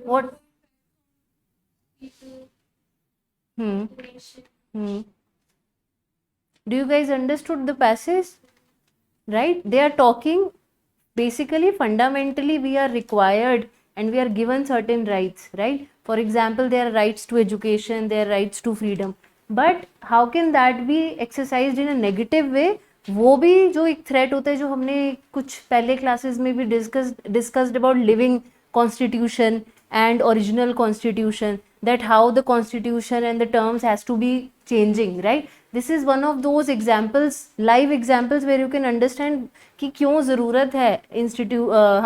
What? Hmm. Hmm. Do you guys understood the passage? Right? They are talking basically, fundamentally, we are required and we are given certain rights, right? For example, there are rights to education, there are rights to freedom. But how can that be exercised in a negative way? वो भी जो एक threat होता है, जो हमने कुछ पहले क्लासेस में भी discussed about living constitution and original constitution, that how the constitution and the terms has to be changing, right? This is one of those examples, live examples, where you can understand कि क्यों ज़रूरत है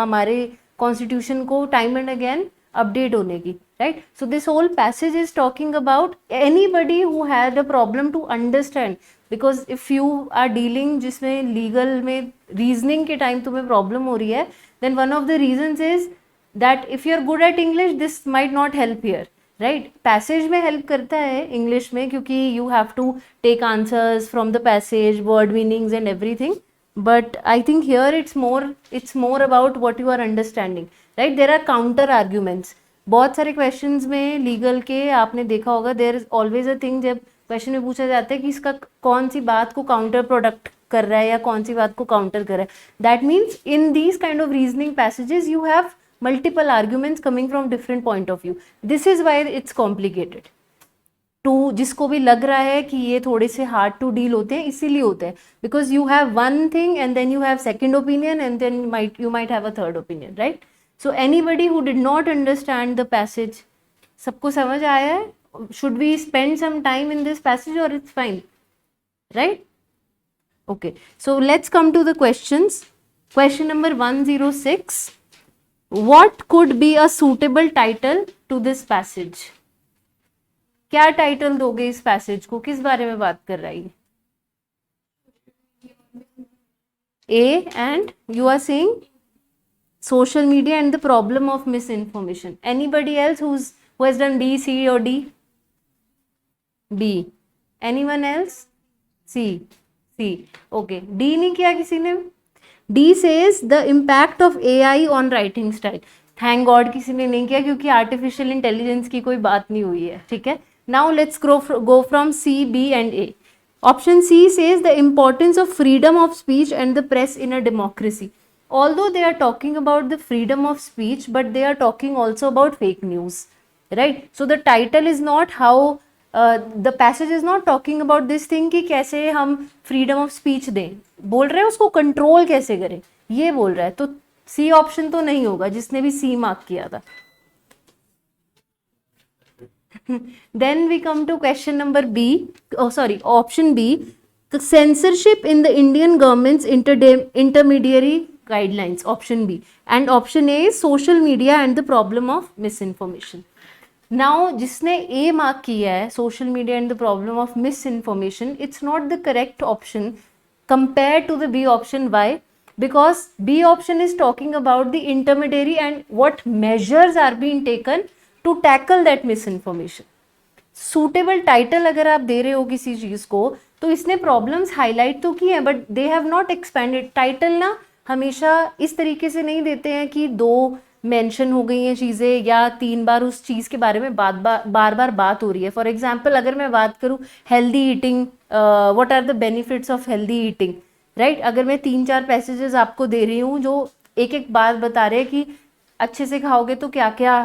हमारे constitution को time and again update होने की, right? So this whole passage is talking about anybody who had a problem to understand, because if you are dealing जिसमें legal में रीजनिंग के टाइम तुम्हें प्रॉब्लम हो रही है, then one of the reasons is that if you are good at English this might not help here, right? Passage में help करता है इंग्लिश में, क्योंकि you have to take answers from the passage, word meanings and everything. But I think here it's more about what you are understanding, right? There are counter arguments. बहुत सारे questions में legal के आपने देखा होगा, there is always a thing, जब question में पूछा जाता है कि इसका कौन सी बात को counter product कर रहा है या कौन सी बात को counter कर रहा है. That means in these kind of reasoning passages you have multiple arguments coming from different point of view. This is why it's complicated. टू जिसको भी लग रहा है कि ये थोड़े से हार्ड टू डील होते हैं, इसीलिए होते हैं because you have one thing and then you have second opinion and then you might have a third opinion, right? So anybody who did not understand the passage, सबको समझ आया है? Should we spend some time in this passage और it's fine, right? Okay, so let's come to the questions. Question number 106. What could be a suitable title to this passage? क्या title दोगे इस passage को? किस बारे में बात कर रहा है? A and you are saying social media and the problem of misinformation. Anybody else who has done B, C or D? B. Anyone else? C. C. Okay. D नहीं किया किसी ने? D says the impact of AI on writing style. Thank God किसी ने नहीं किया, क्योंकि artificial intelligence की कोई बात नहीं हुई है, ठीक है? Now let's go from C, B and A. Option C says the importance of freedom of speech and the press in a democracy. Although they are talking about the freedom of speech, but they are talking also about fake news, right? So the title is not how the passage is not talking about this thing कि कैसे हम freedom of speech दें, बोल रहे हैं उसको control कैसे करें, ये बोल रहा है. तो सी ऑप्शन तो नहीं होगा जिसने भी सी मार्क किया था. Then we come to question number B. Oh, sorry, option B. The censorship in the Indian government's intermediary guidelines. Option B. And option A is social media and the problem of misinformation. Now, जिसने A mark किया है, social media and the problem of misinformation, it's not the correct option compared to the B option. Why? Because B option is talking about the intermediary and what measures are being taken to tackle that misinformation. Suitable title अगर आप दे रहे हो किसी चीज को, तो इसने problems highlight तो की है, but they have not expanded. Title ना हमेशा इस तरीके से नहीं देते हैं कि दो मेंशन हो गई हैं चीज़ें या 3 बार उस चीज़ के बारे में बार बार बात हो रही है. फॉर एग्जाम्पल अगर मैं बात करूँ healthy eating, what are the benefits of healthy eating, right? अगर मैं 3-4 पैसेजेस आपको दे रही हूँ जो एक एक बात बता रहे हैं कि अच्छे से खाओगे तो क्या क्या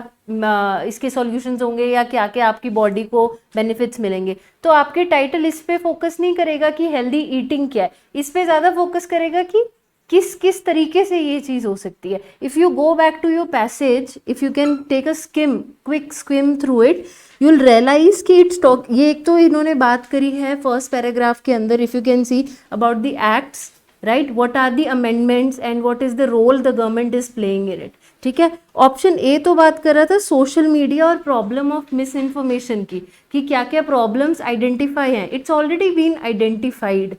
इसके सॉल्यूशंस होंगे या क्या क्या आपकी बॉडी को बेनिफिट्स मिलेंगे, तो आपके टाइटल इस पे फोकस नहीं करेगा कि हेल्दी ईटिंग क्या है, इस पे ज़्यादा फोकस करेगा कि किस किस तरीके से ये चीज़ हो सकती है. If you go back to your passage, if you can take a quick skim through it, you will realise कि इट्स टॉक. ये एक तो इन्होंने बात करी है फर्स्ट पैराग्राफ के अंदर, if you can see about the acts, right? What are the amendments and what is the role the government is playing in it, ठीक है? ऑप्शन ए तो बात कर रहा था सोशल मीडिया और प्रॉब्लम ऑफ मिस इन्फॉर्मेशन की, कि क्या क्या प्रॉब्लम्स आइडेंटिफाई हैं. It's already been identified,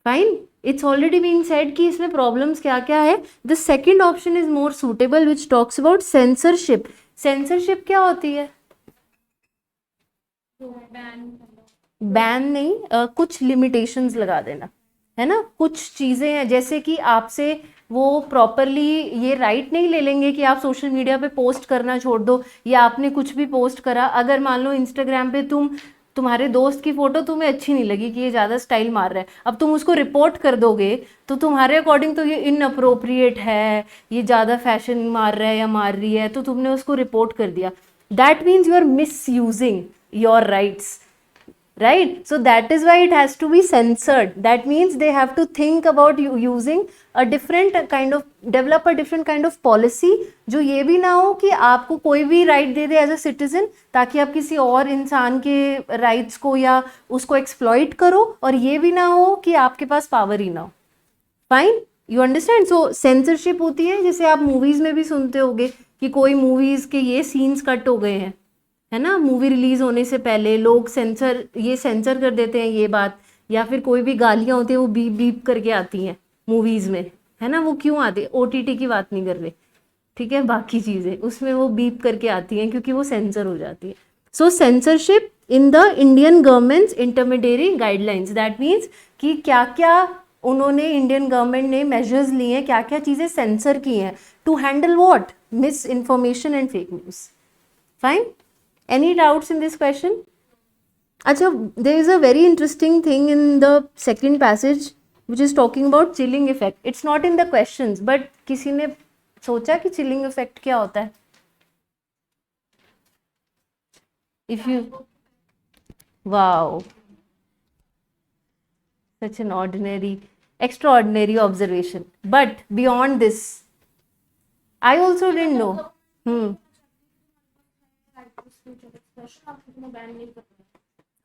fine, it's already been said कि इसमें प्रॉब्लम्स क्या क्या है. The second option is more suitable which talks about censorship. Censorship क्या होती है? बैन नहीं, कुछ लिमिटेशंस लगा देना, है ना? कुछ चीज़ें हैं जैसे कि आपसे वो प्रॉपरली ये राइट नहीं ले लेंगे कि आप सोशल मीडिया पे पोस्ट करना छोड़ दो, या आपने कुछ भी पोस्ट करा, अगर मान लो इंस्टाग्राम पे तुम्हारे दोस्त की फोटो तुम्हें अच्छी नहीं लगी कि ये ज़्यादा स्टाइल मार रहा है, अब तुम उसको रिपोर्ट कर दोगे तो तुम्हारे अकॉर्डिंग तो ये इनअप्रोप्रिएट है, ये ज़्यादा फैशन मार रहा है या मार रही है, तो तुमने उसको रिपोर्ट कर दिया. That means you are misusing your rights, right? So that is why it has to be censored. That means they have to think about using a different kind of, develop a different kind of policy, जो ये भी ना हो कि आपको कोई भी right दे दे एज अ सिटीजन, ताकि आप किसी और इंसान के राइट्स को या उसको एक्सप्लॉइट करो, और ये भी ना हो कि आपके पास पावर ही ना हो. Fine, you understand? So censorship होती है, जैसे आप मूवीज में भी सुनते होगे कि कोई मूवीज के ये सीन्स कट हो गए हैं, है ना, मूवी रिलीज होने से पहले लोग सेंसर कर देते हैं ये बात, या फिर कोई भी गालियां होती है वो बीप बीप करके आती हैं मूवीज में, है ना. वो क्यों आती है? ओटीटी की बात नहीं कर रहे, ठीक है, बाकी चीजें उसमें वो बीप करके आती हैं क्योंकि वो सेंसर हो जाती है. So censorship in the Indian government's intermediary guidelines, that means कि क्या क्या उन्होंने, इंडियन गवर्नमेंट ने मेजर्स लिए हैं, क्या क्या चीजें सेंसर की हैं to handle what, misinformation and fake news. Fine. Any doubts in this question? Acha, there is a very interesting thing in the second passage which is talking about chilling effect. It's not in the questions, but किसी ने सोचा कि chilling effect क्या होता है? If you, wow, such an extraordinary observation. But beyond this, I also didn't know.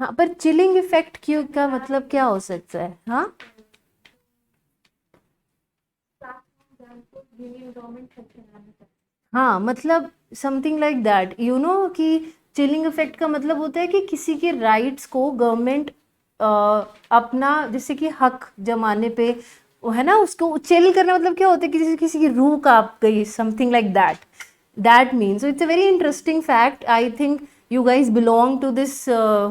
हाँ, पर chilling effect क्यों का मतलब क्या हो सकता है? हाँ, हाँ, मतलब something like that, you know, कि चिलिंग इफेक्ट का मतलब होता है कि किसी के राइट्स को गवर्नमेंट अपना जैसे कि हक जमाने पे, है ना, उसको चिल करना मतलब क्या होता है, किसी की रूह कांप गई, something like that. That means, so it's a very interesting fact. I think you guys belong to this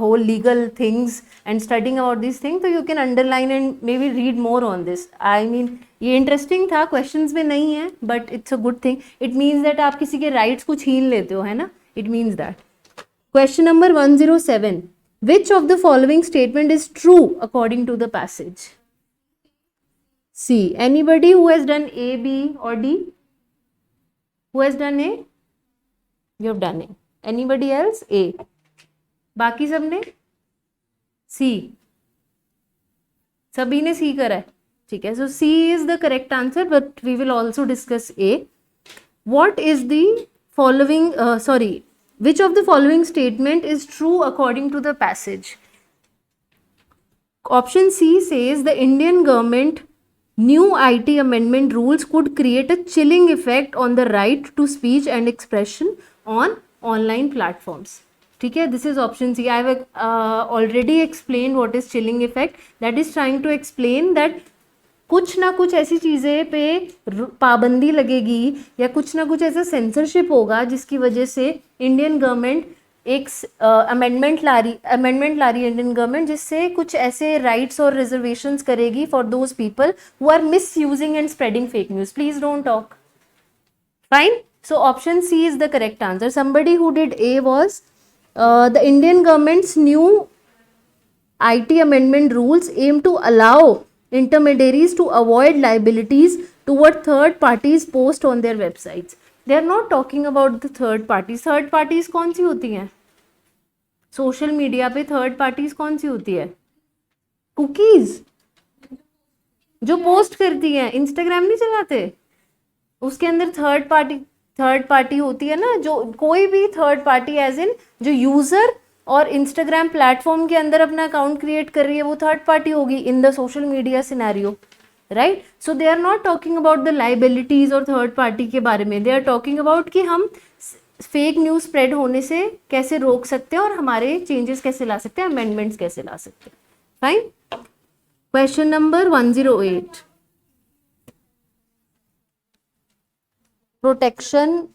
whole legal things and studying about these things, so you can underline and maybe read more on this. I mean, ये interesting था, questions में नहीं है, but it's a good thing. It means that आप किसी के rights को छीन लेते हो, है ना? It means that. Question number 107. Which of the following statement is true according to the passage? C. Anybody who has done A, B or D? Who has done A? You have done A. Anybody else? A. बाकी सबने C. सभी ने C करा है, ठीक है. So C is the correct answer, but we will also discuss A. What is the following? Which of the following statement is true according to the passage? Option C says the Indian government new IT amendment rules could create a chilling effect on the right to speech and expression on online platforms. ठीक है, this is option C. I have already explained what is chilling effect. That is trying to explain that कुछ ना कुछ ऐसी चीज़ें पे पाबंदी लगेगी या कुछ ना कुछ ऐसा सेंसरशिप होगा जिसकी वजह से इंडियन गवर्नमेंट एक अमेंडमेंट ला रही है इंडियन गवर्नमेंट, जिससे कुछ ऐसे राइट्स और रिजर्वेशंस करेगी for those people who are misusing and spreading fake news. Please don't talk. Fine. So option C is the correct answer. Somebody who did A was the Indian government's new IT amendment rules aim to allow intermediaries to avoid liabilities toward third parties post on their websites. They are not talking about the third parties. Third parties कौन सी होती हैं? Social media पे third parties कौन सी होती है? Cookies जो post करती हैं. इंस्टाग्राम नहीं चलाते, उसके अंदर थर्ड पार्टी होती है ना, जो कोई भी थर्ड पार्टी एज इन जो यूजर और इंस्टाग्राम प्लेटफॉर्म के अंदर अपना अकाउंट क्रिएट कर रही है, वो थर्ड पार्टी होगी in the social media scenario, right. So they are not talking about the liabilities और थर्ड पार्टी के बारे में. दे आर टॉकिंग अबाउट कि हम फेक न्यूज स्प्रेड होने से कैसे रोक सकते हैं और हमारे चेंजेस कैसे ला सकते हैं, अमेंडमेंट्स कैसे ला सकते हैं. Fine. Question number 108. Protection,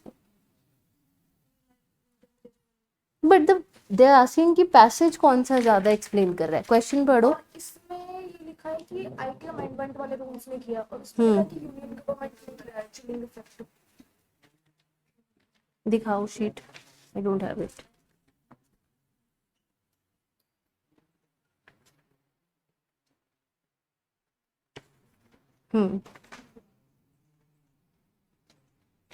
but they are asking कि पैसेज कौन सा ज्यादा एक्सप्लेन कर रहा है. क्वेश्चन पढ़ो. इसमें ये लिखा है कि आईटी अमेंडमेंट वाले रूल्स में किया और उसमें कहा कि यूनियन गवर्नमेंट ने किया चिलिंग इफेक्ट। दिखाओ sheet, I don't have it.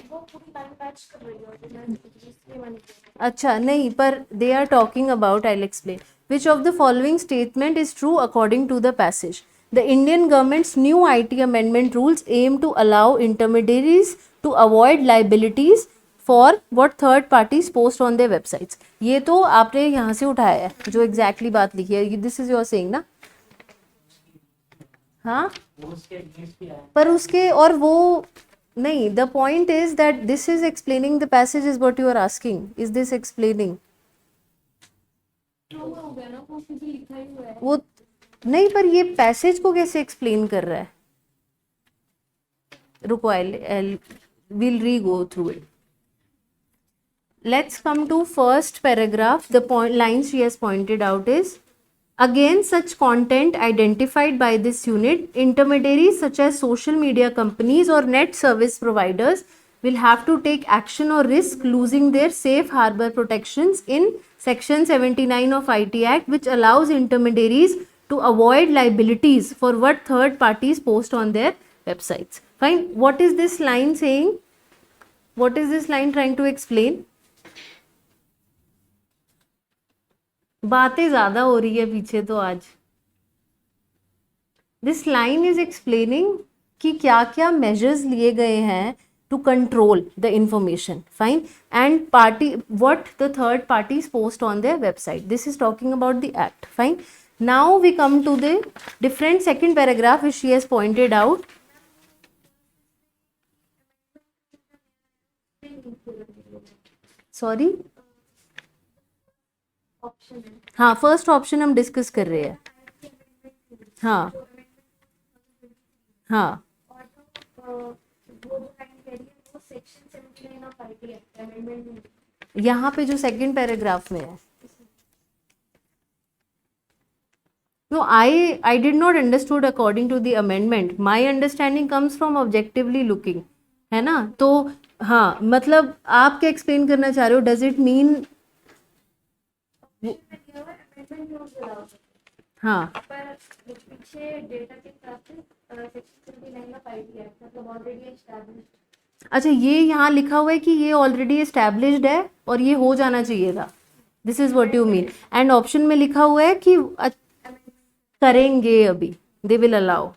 वो पूरी लाइन मैच कर रही है और मैं इसलिए मैंने किया। अच्छा नहीं, पर they are talking about, I will explain, which of the following statement is true according to the passage. The Indian government's new IT amendment rules aim to allow intermediaries to avoid liabilities for what third parties post on their websites. ये तो आपने यहाँ से उठाया है जो exactly बात लिखी है, दिस इज योर सेइंग ना। हाँ पर उसके और वो नहीं, the point is that this is explaining the passage is what you are asking, is this explaining? True हो गया ना, वो क्योंकि लिखा ही हुआ है। वो नहीं, पर ये पैसेज को कैसे एक्सप्लेन कर रहा है? रुको, we'll re-go through it. Let's come to first paragraph. The line she has pointed out is, against such content identified by this unit, intermediaries such as social media companies or net service providers will have to take action or risk losing their safe harbor protections in Section 79 of IT Act, which allows intermediaries to avoid liabilities for what third parties post on their websites. Fine. What is this line saying? What is this line trying to explain? बातें ज्यादा हो रही है पीछे तो आज। This line is explaining कि क्या क्या मेजर्स लिए गए हैं to control the information, fine, and party what the third parties post on their website. This is talking about the act, fine. Now we come to the different second paragraph which she has pointed out. Sorry, हाँ first option हम discuss कर रहे हैं। हाँ हाँ यहाँ पे जो सेकंड पैराग्राफ में है, no, I did not understood according to the amendment. My understanding comes from objectively looking, है ना? तो हाँ, मतलब आप क्या एक्सप्लेन करना चाह रहे हो? डज इट मीन हाँ पर पीछे डेटा के हिसाब से सेक्शन 79 ऑफ आईटी एक्ट मतलब ऑलरेडी एस्टैब्लिश्ड। अच्छा, ये यहाँ लिखा हुआ है कि ये ऑलरेडी एस्टैब्लिश्ड है और ये हो जाना चाहिए था, this is what you mean. And option में लिखा हुआ है कि करेंगे अभी, they will allow.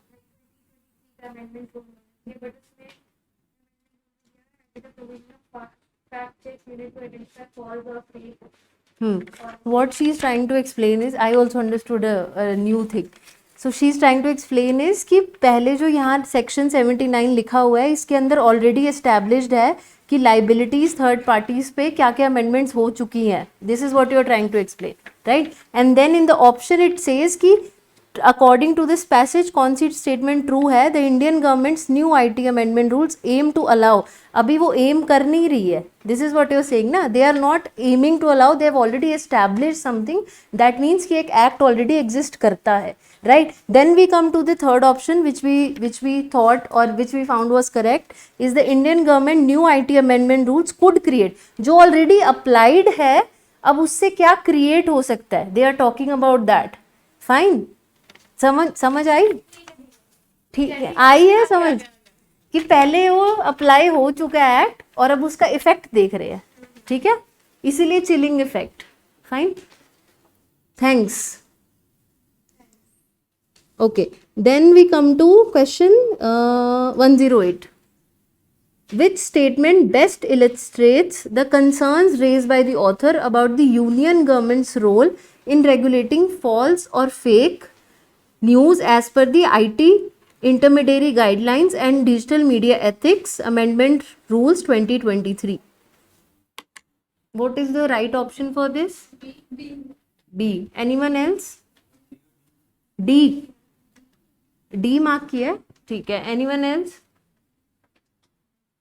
What she is trying to explain is, I also understood a new thing. So she is trying to explain is कि पहले जो यहाँ सेक्शन 79 लिखा हुआ है इसके अंदर ऑलरेडी एस्टैब्लिश्ड है कि लाइबिलिटीज थर्ड पार्टीज पे क्या क्या अमेंडमेंट्स हो चुकी हैं। This is what you are trying to explain, right? And then in the option it says कि अकॉर्डिंग टू दिस पैसेज कौन सी स्टेटमेंट ट्रू है? The Indian government's new IT amendment rules aim to allow. अभी वो aim कर नहीं रही है, this is what you are saying ना, they are not aiming to allow, they have already established something, that means कि एक एक्ट ऑलरेडी एग्जिस्ट करता है, right? Then we come to the third option which we thought or which we found was correct, is the Indian government new IT amendment rules could create, जो already applied है अब उससे क्या create हो सकता है, they are talking about that, fine। समझ आई? ठीक है, आई है समझ कि पहले वो अप्लाई हो चुका है एक्ट और अब उसका इफेक्ट देख रहे हैं, ठीक है, इसीलिए chilling effect, fine, thanks. Okay, then we come to question 108. Which statement best illustrates the concerns raised by the author about the union government's role in regulating false or fake news as per the IT intermediary guidelines and digital media ethics amendment rules 2023? What is the right option for this? B. Anyone else? D. D mark किया, ठीक है। Anyone else?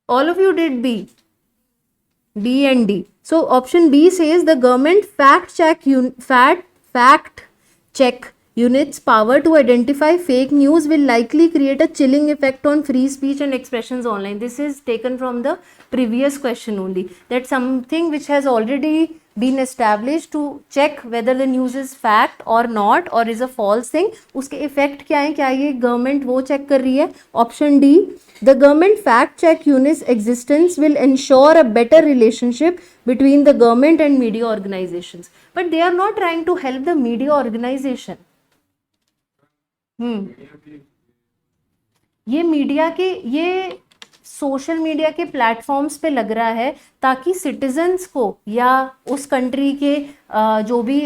All of you did B, D and D. So option B says the government fact check units power to identify fake news will likely create a chilling effect on free speech and expressions online. This is taken from the previous question only, that something which has already been established to check whether the news is fact or not or is a false thing, उसके effect क्या है, क्या ये government वो check कर रही है. Option D, the government fact check unit's existence will ensure a better relationship between the government and media organizations. But they are not trying to help the media organization. ये media के, ये social media के platforms पे लग रहा है ताकि citizens को या उस कंट्री के जो भी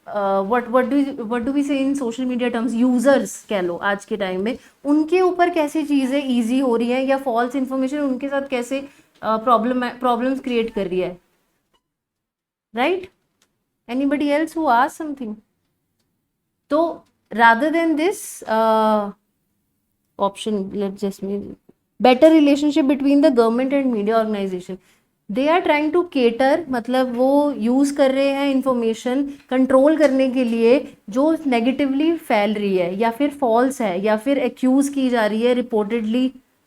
व्हाट डू वी से इन सोशल मीडिया टर्म्स, यूजर्स कह लो आज के टाइम में, उनके ऊपर कैसे चीज़ें ईजी हो रही हैं या फॉल्स इंफॉर्मेशन उनके साथ कैसे प्रॉब्लम्स क्रिएट कर रही है. Right? Anybody else who ask something? तो rather than this option, let's just mean better relationship between the government and media organization, they are trying to cater, मतलब वो यूज़ कर रहे हैं इंफॉर्मेशन कंट्रोल करने के लिए जो नेगेटिवली फैल रही है या फिर फॉल्स है या फिर एक्यूज की जा रही है reportedly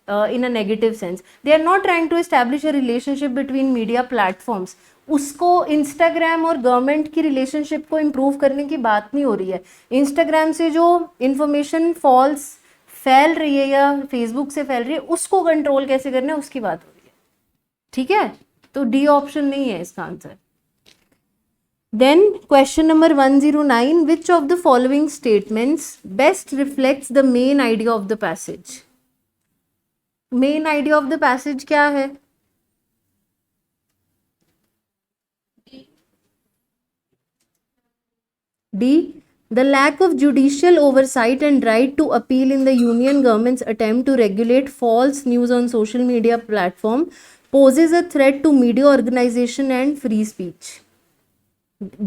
in a negative sense. They are not trying to establish a relationship between media platforms. उसको इंस्टाग्राम और गवर्नमेंट की रिलेशनशिप को इम्प्रूव करने की बात नहीं हो रही है. इंस्टाग्राम से जो इंफॉर्मेशन फॉल्स फैल रही है या फेसबुक से फैल रही है उसको कंट्रोल कैसे करना है उसकी बात हो रही है. ठीक है, तो डी ऑप्शन नहीं है इसका answer. Then question number 109, which of the following statements best reflects the main idea of the passage. Main idea of the passage क्या है? D, the lack of judicial oversight and right to appeal in the union government's attempt to regulate false news on social media platform poses a threat to media organization and free speech.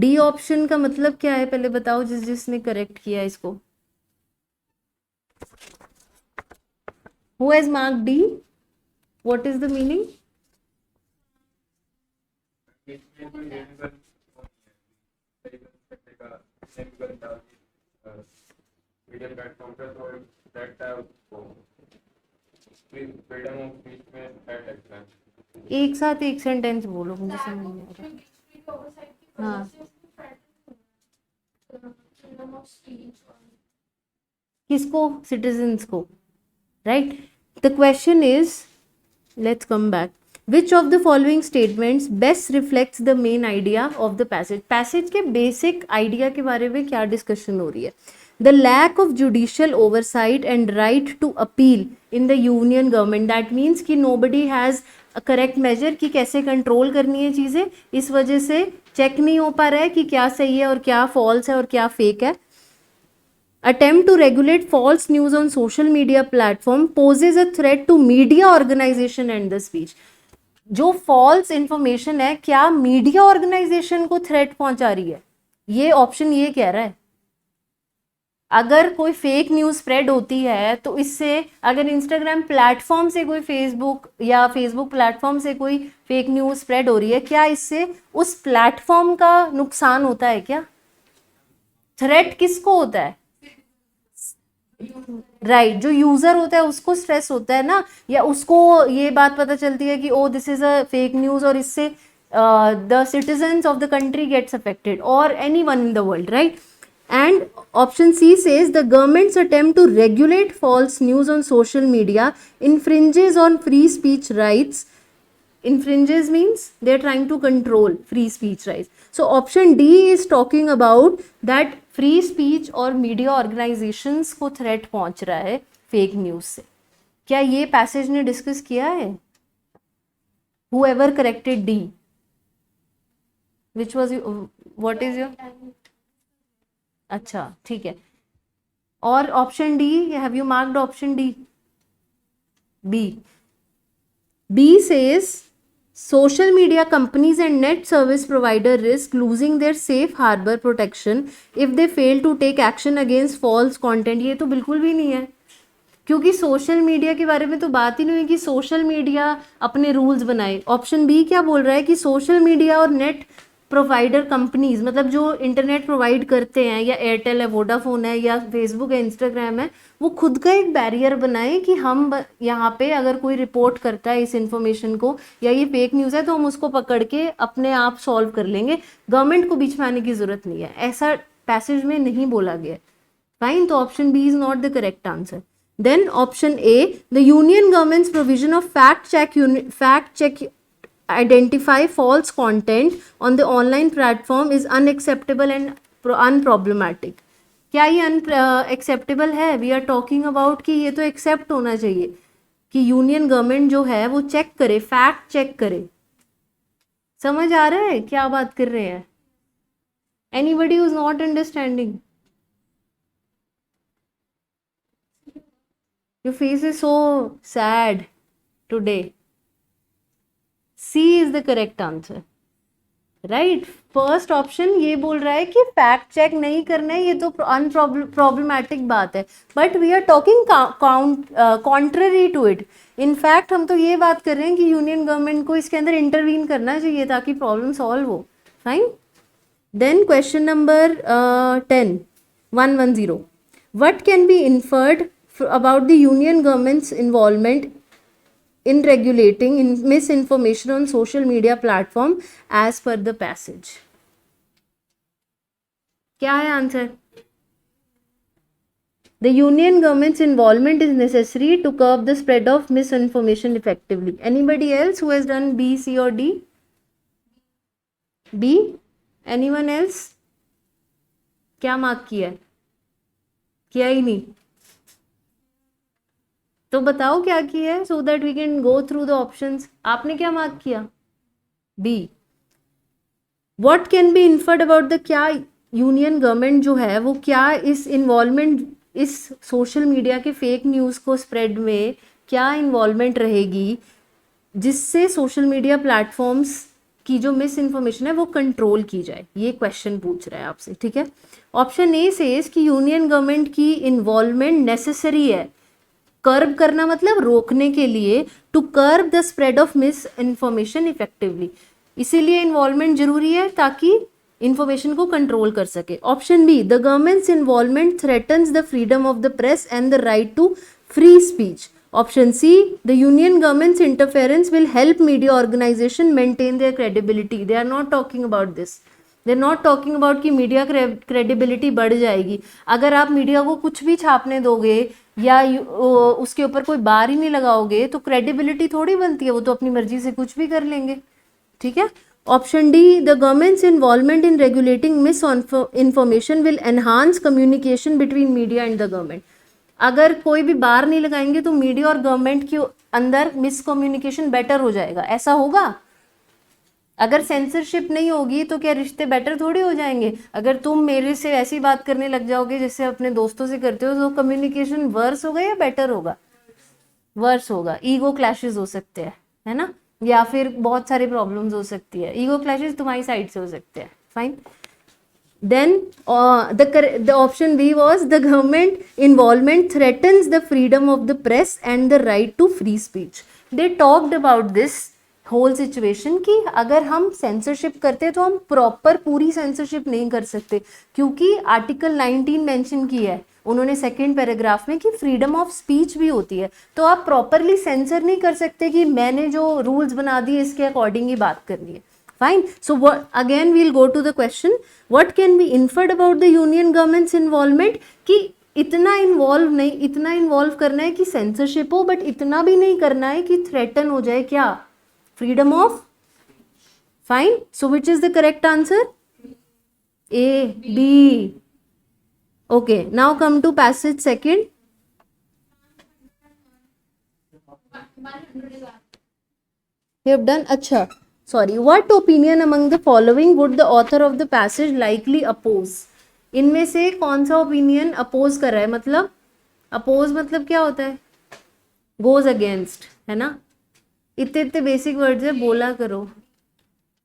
D option का मतलब क्या है पहले बताओ, जिसने correct किया इसको. Who has marked D? What is the meaning? Media platform पे तो रहता है उसको फ्रीडम ऑफ स्पीच में एड एक्शन. एक साथ एक सेंटेंस बोलो, मुझे समझ नहीं आ रहा. हाँ, किसको? सिटीजन्स को. Right? The question is, let's come back. Which of the following statements best reflects the main idea of the passage? Passage के बेसिक आइडिया के बारे में क्या डिस्कशन हो रही है? The lack of judicial oversight and right to appeal in the union government. That means कि nobody has a correct measure कि कैसे कंट्रोल करनी है चीज़ें, इस वजह से चेक नहीं हो पा रहा है कि क्या सही है और क्या फॉल्स है और क्या फेक है. Attempt to regulate false news on social media platform poses a threat to media organization and the speech. जो फॉल्स इंफॉर्मेशन है क्या मीडिया ऑर्गेनाइजेशन को थ्रेट पहुंचा रही है? ये ऑप्शन ये कह रहा है. अगर कोई फेक न्यूज स्प्रेड होती है तो इससे, अगर इंस्टाग्राम प्लेटफॉर्म से कोई फेसबुक या फेसबुक प्लेटफॉर्म से कोई फेक न्यूज स्प्रेड हो रही है, क्या इससे उस प्लेटफॉर्म का नुकसान होता है क्या? थ्रेट किसको होता है? राइट, जो यूजर होता है उसको स्ट्रेस होता है ना, या उसको ये बात पता चलती है कि oh this is a fake news और इससे the citizens of the country gets affected और anyone in the world. Right? And option C says the government's attempt to regulate false news on social media infringes on free speech rights. Infringes means they're trying to control free speech rights. So option D is talking about that free speech और media organizations को threat पहुंच रहा है fake news से. क्या ये passage ने discuss किया है? Whoever corrected D, which was what is your? अच्छा, ठीक है. और option D, have you marked option D? B says social media companies and net service provider risk losing their safe harbor protection if they fail to take action against false content. ये तो बिल्कुल भी नहीं है, क्योंकि social media के बारे में तो बात ही नहीं हुई कि सोशल मीडिया अपने रूल्स बनाए. ऑप्शन बी क्या बोल रहा है कि सोशल मीडिया और नेट प्रोवाइडर कंपनीज, मतलब जो इंटरनेट प्रोवाइड करते हैं, या एयरटेल है, वोडाफोन है, या फेसबुक है, इंस्टाग्राम है, वो खुद का एक बैरियर बनाए कि हम यहाँ पे अगर कोई रिपोर्ट करता है इस इंफॉर्मेशन को या ये फेक न्यूज़ है तो हम उसको पकड़ के अपने आप सॉल्व कर लेंगे, गवर्नमेंट को बीच में आने की जरूरत नहीं है, ऐसा पैसेज में नहीं बोला गया। फाइन, तो option B is not the correct answer. Then option A, the union government's provision of fact check identify false content on the online platform is unacceptable and unproblematic। क्या ये अनएक्सेप्टेबल है? We are talking about कि ये तो accept होना चाहिए कि union government जो है वो चेक करे, फैक्ट चेक करे। समझ आ रहा है क्या बात कर रहे हैं? Anybody who is not understanding? Your face is so sad today. C is the correct answer, right. First option ये बोल रहा है कि फैक्ट चेक नहीं करना है, ये तो अनप्रॉब्लमैटिक बात है, but we are talking contrary to it. In fact हम तो ये बात कर रहे हैं कि यूनियन गवर्नमेंट को इसके अंदर इंटरवीन करना चाहिए ताकि प्रॉब्लम सॉल्व हो। Fine. Then question number 110, what can be inferred about the union government's involvement in regulating misinformation on social media platform as per the passage? क्या है answer? The union government's involvement is necessary to curb the spread of misinformation effectively. Anybody else who has done B, C or D? B? Anyone else? क्या mark किया है? किया ही नहीं तो बताओ क्या किया है, so that we can go through the options. आपने क्या मार्क किया? B. What can be inferred about the, क्या यूनियन गवर्नमेंट जो है वो क्या इस इन्वॉल्वमेंट, इस सोशल मीडिया के फेक न्यूज़ को स्प्रेड में क्या इन्वॉल्वमेंट रहेगी जिससे सोशल मीडिया प्लेटफॉर्म्स की जो मिस इन्फॉर्मेशन है वो कंट्रोल की जाए, ये क्वेश्चन पूछ रहा है आपसे, ठीक है। ऑप्शन ए सेज कि यूनियन गवर्नमेंट की इन्वॉल्वमेंट नेसेसरी है, कर्ब करना मतलब रोकने के लिए, to curb the spread of misinformation effectively, इसीलिए इन्वॉल्वमेंट जरूरी है ताकि इंफॉर्मेशन को कंट्रोल कर सके। Option B, the government's involvement threatens the freedom of the press and the right to free speech. Option C, the union government's interference will help media organization maintain their credibility. They are not talking about this, they are not talking about कि media credibility बढ़ जाएगी। अगर आप media को कुछ भी छापने दोगे या उसके ऊपर कोई बार ही नहीं लगाओगे तो क्रेडिबिलिटी थोड़ी बनती है, वो तो अपनी मर्जी से कुछ भी कर लेंगे, ठीक है। Option D, the government's involvement in regulating miss information will enhance communication between media and the government. अगर कोई भी बार नहीं लगाएंगे तो मीडिया और गवर्नमेंट के अंदर मिस कम्युनिकेशन बेटर हो जाएगा, ऐसा होगा। अगर सेंसरशिप नहीं होगी तो क्या रिश्ते बेटर थोड़ी हो जाएंगे? अगर तुम मेरे से ऐसी बात करने लग जाओगे जैसे अपने दोस्तों से करते हो तो कम्युनिकेशन वर्स होगा या बेटर होगा? वर्स होगा। ईगो क्लैशेस हो सकते हैं, है ना, या फिर बहुत सारे प्रॉब्लम्स हो सकती है। ईगो क्लैशेस तुम्हारी साइड से हो सकते हैं। Fine. Then the option B was the government involvement threatens the freedom of the press and the right to free speech. They talked about this whole situation कि अगर हम सेंसरशिप करते तो हम प्रॉपर पूरी सेंसरशिप नहीं कर सकते, क्योंकि आर्टिकल 19 मेंशन किया है उन्होंने सेकंड पैराग्राफ में कि फ्रीडम ऑफ स्पीच भी होती है, तो आप प्रॉपरली सेंसर नहीं कर सकते कि मैंने जो रूल्स बना दिए इसके अकॉर्डिंग ही बात करनी है। Fine. So again we'll go to the question, what can be inferred about the union government's involvement, कि इतना इन्वॉल्व करना है कि सेंसरशिप हो, बट इतना भी नहीं करना है कि थ्रेटन हो जाए क्या, freedom of। fine, so which is the correct answer? A, B। okay, now come to passage second। you have done, अच्छा, sorry, what opinion among the following would the author of the passage likely oppose? इनमें से कौन सा opinion oppose कर रहा है? मतलब oppose मतलब क्या होता है? goes against, है ना। इतने बेसिक वर्ड्स है, बोला करो।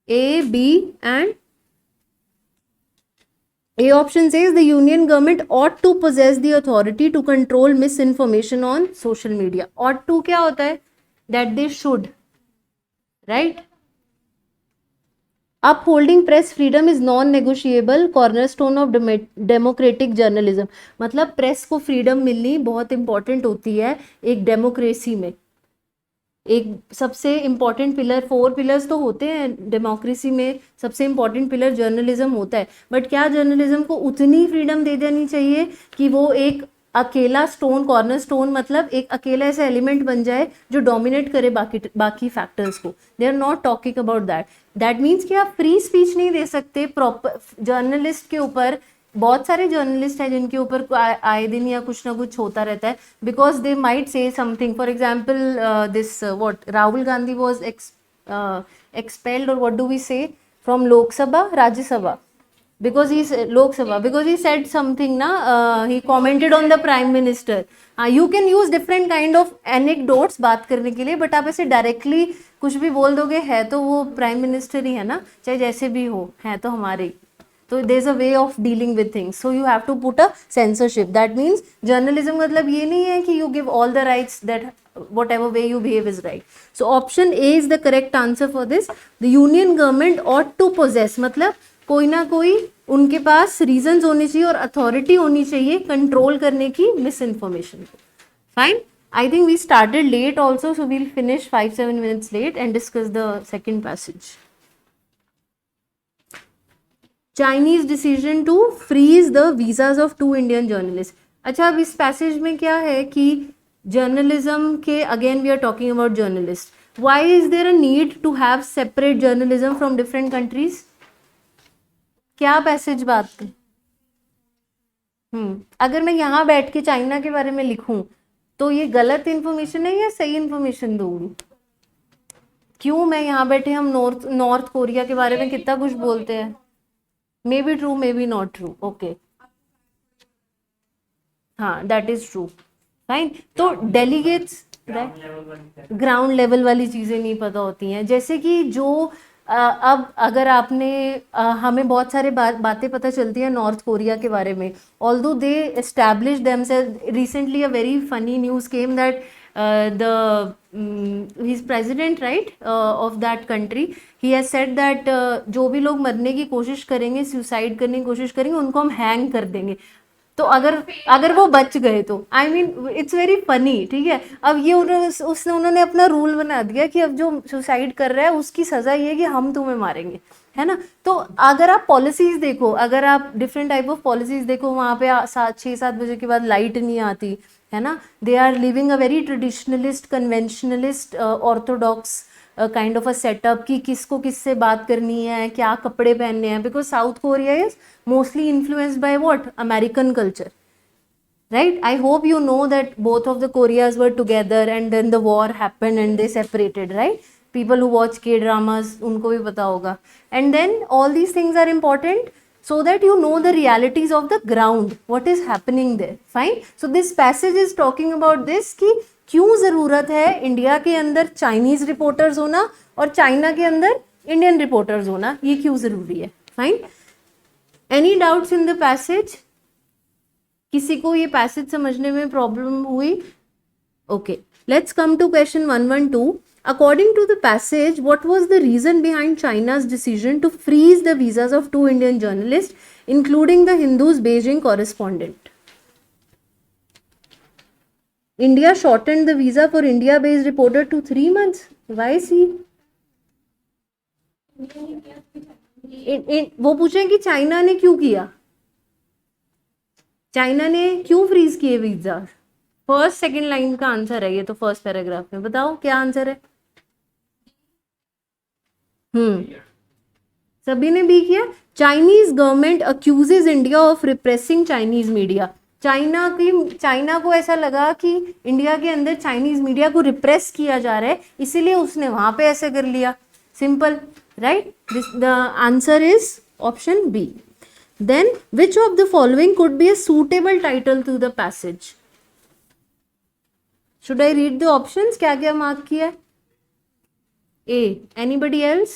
A, B and A option says the union government ought to possess the authority to control misinformation on social media। ought to क्या होता है? that they should, right? Upholding press freedom is non negotiable cornerstone of democratic journalism, मतलब press को freedom मिलनी बहुत important होती है एक डेमोक्रेसी में। एक सबसे इम्पॉर्टेंट पिलर, 4 पिलर्स तो होते हैं डेमोक्रेसी में, सबसे इम्पॉर्टेंट पिलर जर्नलिज्म होता है। बट क्या जर्नलिज्म को उतनी फ्रीडम दे देनी चाहिए कि वो एक अकेला स्टोन, कॉर्नर स्टोन, मतलब एक अकेला ऐसा एलिमेंट बन जाए जो डोमिनेट करे बाकी फैक्टर्स को? They are not talking about that. That means कि आप फ्री स्पीच नहीं दे सकते प्रॉपर जर्नलिस्ट के ऊपर। बहुत सारे जर्नलिस्ट हैं जिनके ऊपर आए दिन या कुछ ना कुछ होता रहता है, because they might say something. For example this what Rahul Gandhi was expelled, or what do we say, from Lok Sabha, Rajya Sabha, because Lok Sabha, because he said something na, he commented on the prime minister. You can use different kind of anecdotes बात करने के लिए, but आप ऐसे directly कुछ भी बोल दोगे, है तो वो प्राइम मिनिस्टर ही है ना, चाहे जैसे भी हो, है तो हमारे ही। तो there is a way of dealing with things, so you have to put a censorship. That means journalism मतलब ये नहीं है कि you give all the rights, that whatever way you behave is right. So option A is the correct answer for this. The union government ought to possess, मतलब कोई ना कोई उनके पास रीजंस होने चाहिए और अथॉरिटी होनी चाहिए कंट्रोल करने की मिस इन्फॉर्मेशन को। Fine, I think we started late also, so we'll finish 5-7 minutes late and discuss the second passage. Chinese decision to freeze the visas of 2 Indian journalists. अच्छा, अब इस पैसेज में क्या है कि जर्नलिज्म के, again we are talking about journalist, why is there a need to have separate journalism from different countries? क्या passage बात कर? अगर मैं यहाँ बैठ के चाइना के बारे में लिखूं तो ये गलत इन्फॉर्मेशन है या सही इन्फॉर्मेशन दूंगी? क्यों मैं यहाँ बैठे, हम नॉर्थ कोरिया के बारे में कितना कुछ बोलते हैं, may be true may be not true, okay, हाँ दैट इज ट्रू, फाइन। तो डेलीगेट्स ग्राउंड लेवल वाली चीज़ें नहीं पता होती हैं, जैसे कि जो अब अगर आपने हमें बहुत सारे बातें पता चलती हैं नॉर्थ कोरिया के बारे में, although they establish themselves. Recently a very funny news came that he is president right of that country, he has said that जो भी लोग मरने की कोशिश करेंगे, सुसाइड करने की कोशिश करेंगे, उनको हम हैंग कर देंगे। तो अगर वो बच गए तो I mean it's very funny, ठीक है। अब ये उन्होंने अपना रूल बना दिया कि अब जो सुसाइड कर रहा है उसकी सजा ये है कि हम तुम्हें मारेंगे, है ना। तो अगर आप पॉलिसीज देखो, अगर आप डिफरेंट टाइप ऑफ पॉलिसीज देखो, वहाँ पे 6-7 बजे के बाद लाइट नहीं आती, है ना। They are living a very traditionalist, conventionalist, orthodox kind of a setup कि किसको किससे बात करनी है, क्या कपड़े पहनने हैं, because south Korea is mostly influenced by what, American culture, right? I hope you know that both of the Koreas were together and then the war happened and they separated, right? People who watch K-dramas, उनको भी पता होगा। And then all these things are important so that you know the realities of the ground, what is happening there. Fine? So this passage is talking about this कि क्यों ज़रूरत है India के अंदर चाइनीज़ रिपोर्टर्स होना और China के अंदर इंडियन रिपोर्टर्स होना, ये क्यों ज़रूरी है। Fine, any doubts in the passage? किसी को ये पैसेज समझने में प्रॉब्लम हुई? Okay, let's come to question 112. According to the passage, what was the reason behind China's decision to freeze the visas of 2 Indian journalists, including the Hindu's Beijing correspondent? India shortened the visa for India-based reporter to 3 months. Why is he? वो पूछें कि China ने क्यों किया, China ने क्यों freeze किए visa? First second line का आंसर है ये, तो फर्स्ट पैराग्राफ में बताओ क्या आंसर है। सभी ने भी किया। Chinese government अक्यूजेज India of repressing Chinese media. China को ऐसा लगा कि इंडिया के अंदर चाइनीज मीडिया को रिप्रेस किया जा रहा है, इसीलिए उसने वहां पे ऐसे कर लिया। Simple, right? The answer is option B. Then, which of the following could be a suitable title to the passage? Should I read the options? क्या क्या मार्क किया है? A. Anybody else?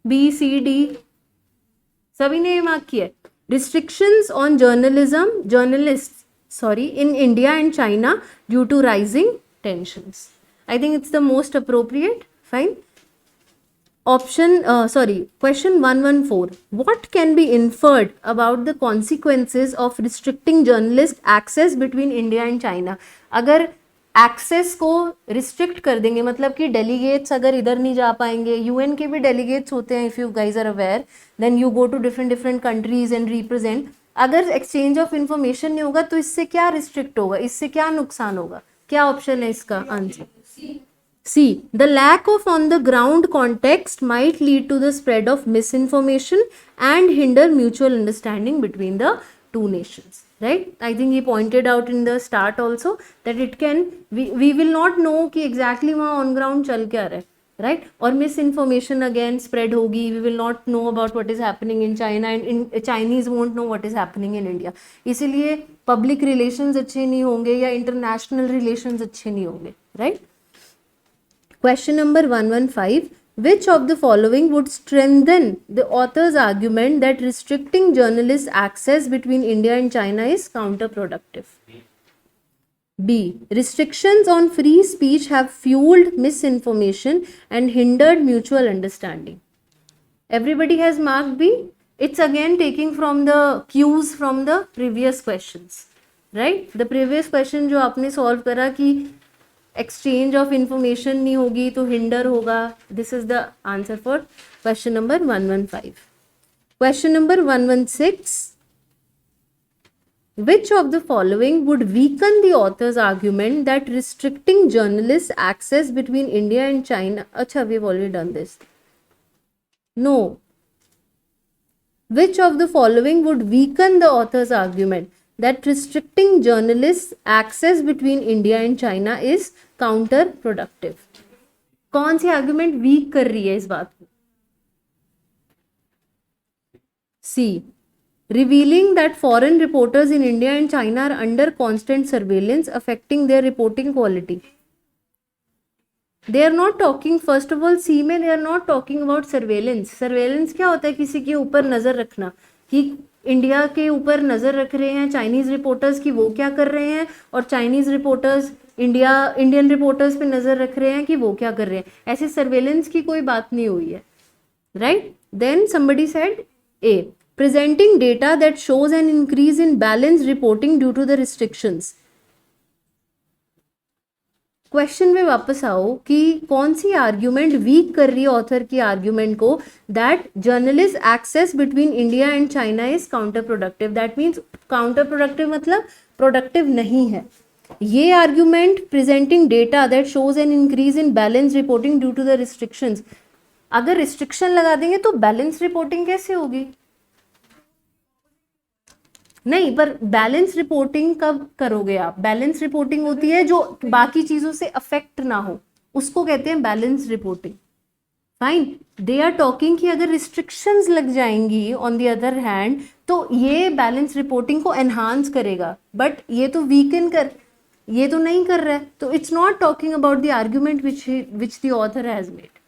B, C, D. सभी ने ये mark किया है. Restrictions on journalists in India and China due to rising tensions. I think it's the most appropriate. Fine. Question 114. What can be inferred about the consequences of restricting journalist access between India and China? अगर access को restrict कर देंगे, मतलब कि delegates अगर इधर नहीं जा पाएंगे, यूएन के भी डेलीगेट्स होते हैं, if you guys are aware, then you go to different countries and represent. अगर एक्सचेंज ऑफ इंफॉर्मेशन नहीं होगा तो इससे क्या रिस्ट्रिक्ट होगा, इससे क्या नुकसान होगा? क्या ऑप्शन है इसका answer? C. The lack of on the ground context might lead to the spread of misinformation and hinder mutual understanding between the two nations. Right? I think he pointed out in the start also that it can, we will not know कि exactly वहाँ on ground चल क्या रहा है. Right? और misinformation again spread होगी. We will not know about what is happening in China and in Chinese won't know what is happening in India. इसीलिए public relations अच्छे नहीं होंगे या international relations अच्छे नहीं होंगे. Right? Question number 115. Which of the following would strengthen the author's argument that restricting journalists' access between India and China is counterproductive? B. Restrictions on free speech have fueled misinformation and hindered mutual understanding. Everybody has marked B. It's again taking from the cues from the previous questions. Right? The previous question जो आपने solve करा कि exchange of information नहीं होगी तो hinder होगा. This is the answer for question number 115. Question number 116. Which of the following would weaken the author's argument that restricting journalist access between India and China? अच्छा, we have already done this. No. Which of the following would weaken the author's argument that restricting journalists' access between India and China is counterproductive? कौन सी argument week कर रही है इस बात को? C. Revealing that foreign reporters in India and China are under constant surveillance affecting their reporting quality. They are not talking, first of all, C में they are not talking about surveillance. Surveillance क्या होता है? किसी के ऊपर नजर रखना, कि इंडिया के ऊपर नजर रख रहे हैं चाइनीज रिपोर्टर्स की वो क्या कर रहे हैं, और चाइनीज रिपोर्टर्स इंडियन रिपोर्टर्स पे नजर रख रहे हैं कि वो क्या कर रहे हैं. ऐसे सर्वेलेंस की कोई बात नहीं हुई है. Right? Then somebody said A. Presenting data that shows an increase in balanced reporting due to the restrictions. Question में वापस आओ कि कौन सी आर्ग्यूमेंट वीक कर रही है ऑथर की आर्ग्यूमेंट को, that journalist access between India and China is counter productive. That means counter productive मतलब प्रोडक्टिव नहीं है. ये argument presenting data that shows an increase in balance reporting due to the restrictions. अगर restriction लगा देंगे तो balance reporting कैसे होगी? नहीं, पर बैलेंस रिपोर्टिंग कब करोगे आप? बैलेंस रिपोर्टिंग होती है जो बाकी चीजों से अफेक्ट ना हो, उसको कहते हैं balance reporting. Fine. They are talking कि अगर रिस्ट्रिक्शंस लग जाएंगी ऑन द अदर हैंड तो ये बैलेंस रिपोर्टिंग को एनहांस करेगा, बट ये तो वीकन ये तो नहीं कर रहा है. तो it's not talking about the argument which the author has made.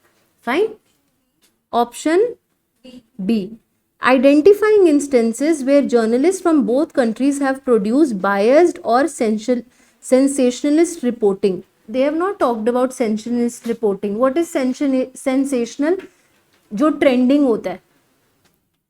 Fine. Option B. Identifying instances where journalists from both countries have produced biased or sensationalist reporting. They have not talked about sensationalist reporting. What is sensational? जो trending होता है,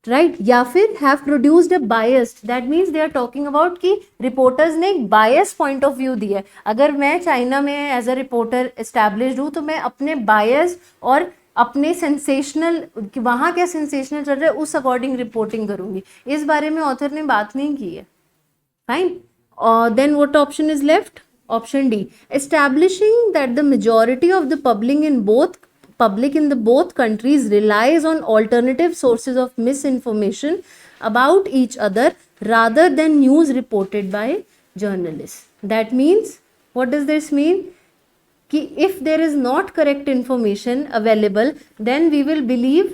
right? या फिर have produced a biased. That means they are talking about कि reporters ने एक biased point of view दिया है. अगर मैं चाइना में as a reporter established हूँ तो मैं अपने bias और अपने सेंसेशनल, वहाँ क्या सेंसेशनल चल रहा है उस अकॉर्डिंग रिपोर्टिंग करूंगी. इस बारे में ऑथर ने बात नहीं की है. Fine. Then what option is left? Option D. Establishing that the majority of the public in the both countries relies on alternative sources of misinformation about each other rather than news reported by journalists. That means, what does this mean? कि if there is not correct information available, then we will believe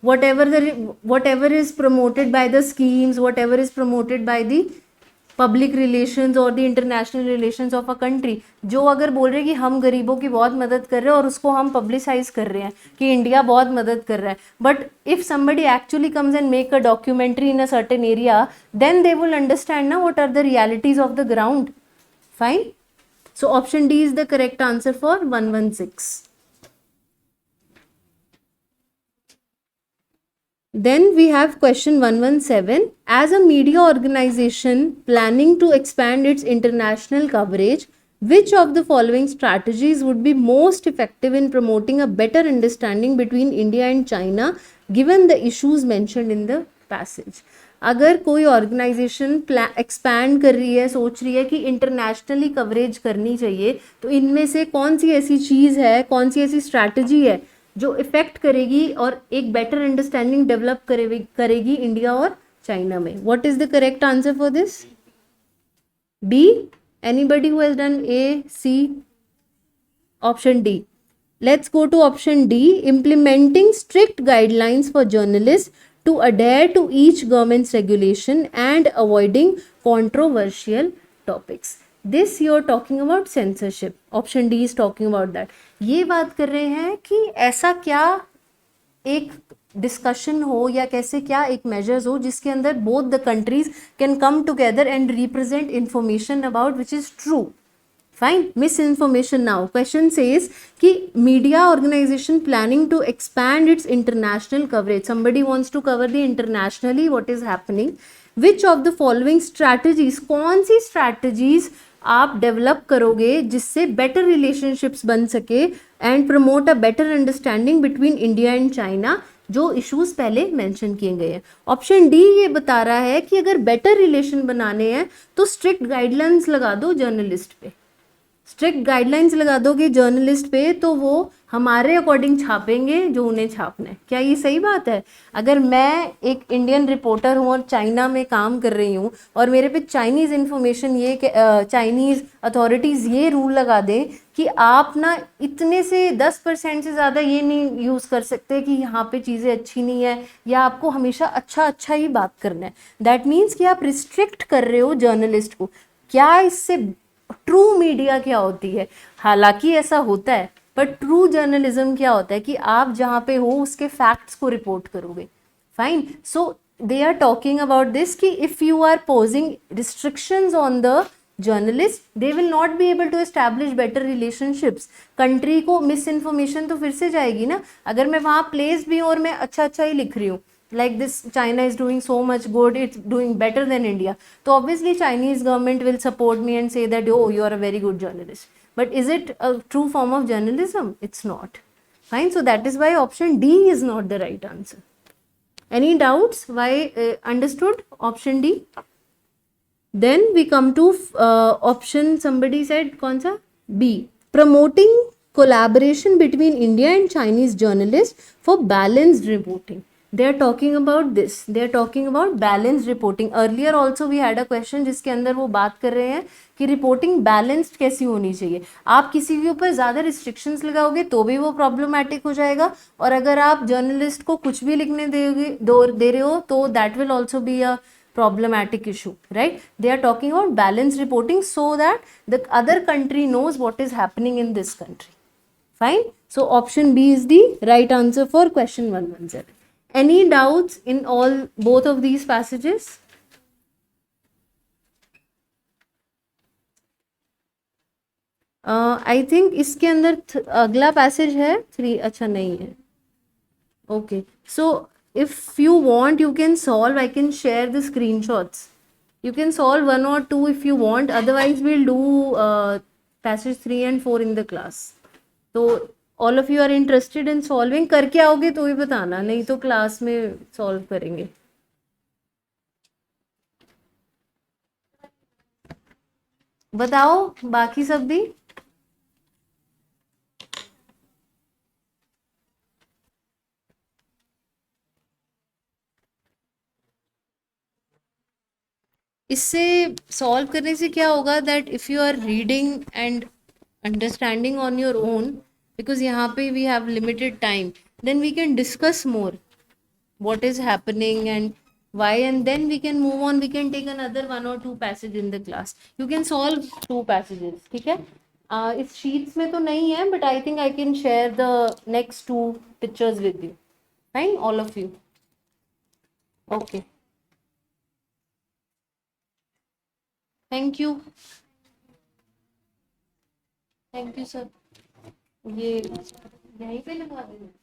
whatever is promoted by the schemes, whatever is promoted by the public relations or the international relations of a country. जो अगर बोल रहे कि हम गरीबों की बहुत मदद कर रहे हैं और उसको हम पब्लिसाइज कर रहे हैं कि इंडिया बहुत मदद कर रहा है, but if somebody actually comes and make a documentary in a certain area, then they will understand now what are the realities of the ground. Fine. So option D is the correct answer for 116. Then we have question 117. As a media organization planning to expand its international coverage, which of the following strategies would be most effective in promoting a better understanding between India and China given the issues mentioned in the passage? अगर कोई organisation expand कर रही है, सोच रही है कि internationally coverage करनी चाहिए, तो इनमें से कौन सी ऐसी चीज़ है, कौन सी ऐसी स्ट्रैटेजी है जो इफेक्ट करेगी और एक बेटर अंडरस्टैंडिंग डेवलप करेगी इंडिया और चाइना में? What is the correct answer for this? B? Anybody who has done A, C? Option D. Let's go to option D. Implementing strict guidelines for journalists to adhere to each government's regulation and avoiding controversial topics. This you're talking about censorship. Option D is talking about that. ये बात कर रहे हैं कि ऐसा क्या एक discussion हो या कैसे क्या एक मेजर्स हो जिसके अंदर both the countries can come together and represent information about which is true. Fine. Misinformation now. Question says कि media organization planning to expand its international coverage. Somebody wants to cover the internationally what is happening. Which of the following strategies, कौन सी strategies आप develop करोगे जिससे better relationships बन सके and promote a better understanding between India and China, जो issues पहले mention किए गए हैं? ऑप्शन डी ये बता रहा है कि अगर बेटर रिलेशन बनाने हैं तो स्ट्रिक्ट गाइडलाइंस लगा दो जर्नलिस्ट पे. स्ट्रिक्ट गाइडलाइंस लगा दोगे जर्नलिस्ट पे तो वो हमारे अकॉर्डिंग छापेंगे जो उन्हें छापना है. क्या ये सही बात है? अगर मैं एक इंडियन रिपोर्टर हूँ और चाइना में काम कर रही हूँ और मेरे पे चाइनीज़ इन्फॉर्मेशन ये चाइनीज़ अथॉरिटीज़ ये रूल लगा दें कि आप ना इतने से 10% से ज़्यादा ये नहीं यूज़ कर सकते कि यहाँ पे चीज़ें अच्छी नहीं है या आपको हमेशा अच्छा ही बात करना है, दैट मीन्स कि आप रिस्ट्रिक्ट कर रहे हो जर्नलिस्ट को. क्या इससे ट्रू मीडिया क्या होती है? हालांकि ऐसा होता है, पर ट्रू जर्नलिज्म क्या होता है कि आप जहाँ पे हो उसके फैक्ट्स को रिपोर्ट करोगे. Fine. So they are talking about this कि if you are posing restrictions on the journalist they will not be able to establish better relationships. Country को मिस इन्फॉर्मेशन तो फिर से जाएगी ना. अगर मैं वहाँ प्लेस भी हूँ और मैं अच्छा ही लिख रही हूँ, like this China is doing so much good, it's doing better than India, so obviously Chinese government will support me and say that oh you are a very good journalist. But is it a true form of journalism? It's not. Fine. So that is why option D is not the right answer. Any doubts why? Understood option D? Then we come to option, somebody said kaun sa? B. Promoting collaboration between India and Chinese journalists for balanced reporting. They are talking about this. They are talking about balanced reporting. Earlier also we had a question जिसके अंदर वो बात कर रहे हैं कि reporting balanced कैसी होनी चाहिए. आप किसी के ऊपर ज़्यादा रिस्ट्रिक्शंस लगाओगे तो भी वो प्रॉब्लमैटिक हो जाएगा, और अगर आप जर्नलिस्ट को कुछ भी लिखने दे रहे हो तो that will also be a problematic issue, right? They are talking about balanced reporting so that the other country knows what is happening in this country. Fine. So option B is the right answer for question 117. Any doubts in both of these passages? I think इसके अंदर अगला passage है 3. अच्छा नहीं है. Okay. So if you want you can solve. I can share the screenshots. You can solve 1 or 2 if you want. Otherwise we'll do passage 3 and 4 in the class. So all of you are interested in solving. करके आओगे तो ही बताना, नहीं तो class में solve करेंगे. बताओ बाकी सब भी. इससे सॉल्व करने से क्या होगा that if you are reading and understanding on your own, because यहाँ पे we have limited time, then we can discuss more what is happening and why, and then we can move on. We can take another 1 or 2 passage in the class. You can solve 2 passages. ठीक है. इस sheets में तो नहीं है, but I think I can share the next 2 pictures with you. Fine, all of you. Okay. Thank you. Thank you sir. ये यहीं पे लगा देंगे.